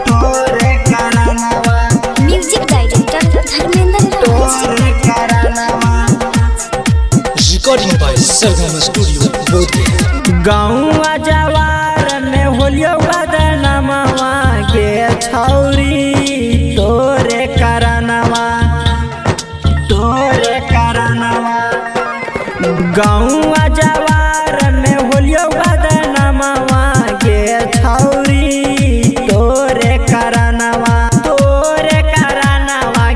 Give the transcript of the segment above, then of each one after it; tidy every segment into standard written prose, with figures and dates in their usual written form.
तोरे करानवा music director Dharmendra तोरे करानवा recording by Sargam studio Bodhgaya. गाँव जवार में होलियो बदनामा के छौरी तोरे करानवा तोरे करानवा गाँव जवार में होलियो बदनामा के छौरी तोरे करानवा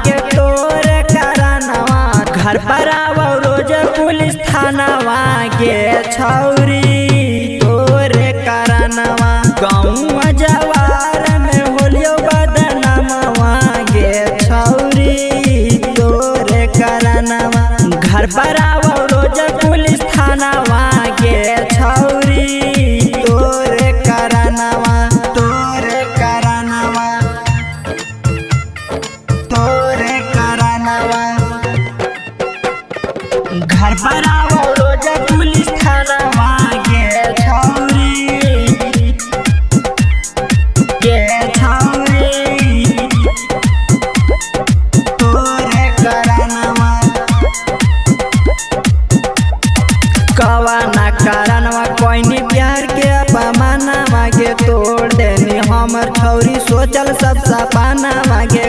के तोरे करानवा घर पर आवो रोज पुलिस थानावा के छौरी तोरे करानवा गाँव जवार में होलियो बदनामा के छौरी तोरे करानवा घर पर आवो रोज पुलिस थानावा के छौरी तोरे करानवा तोरे करानवा तोरे करानवा घर पर आवो रोज पुलिस थानावा के छौरी तोरे करानवा कवाना कारणवा कोई प्यार के अपमानवा के तोड़ देनी हमर छौरी सोचल सब सपनावा के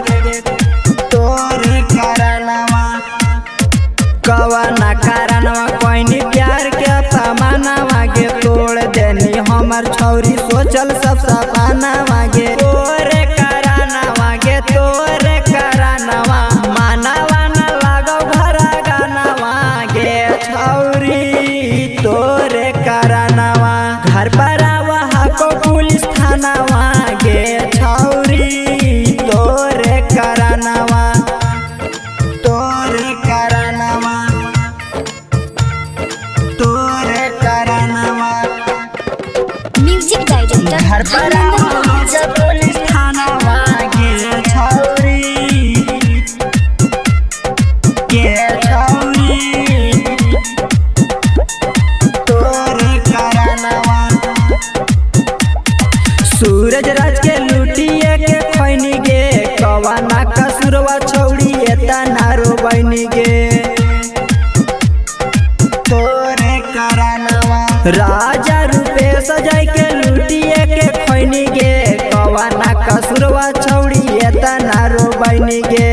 तोरे करानवा कवाना कारणवा कोई प्यार के अपमानवा के तोड़ देनी हमर छौरी सोचल सब सपनावा के तोरे करानवा के तोरे करानवा मानवा न लागो घरा गानवा के छौरी तोरे करानवा घर पर आवा को पुलिस थानावा के छौरी तोरे करानवा तोरे करानवा तोरे करानवा म्यूजिक डायरेक्टर घर पर आवो रोज पुलिस थानावा के छौरी तोरे करानवा सूरज राज के लुटिए के खैनी गे कवाना कसुरवा छौड़ी एता नारो बनी गे तोरे करानवा राजा रूपे सजाई के लुटिए के खैनी गे कवाना कसुरवा छौड़ी एता नारो बनी गे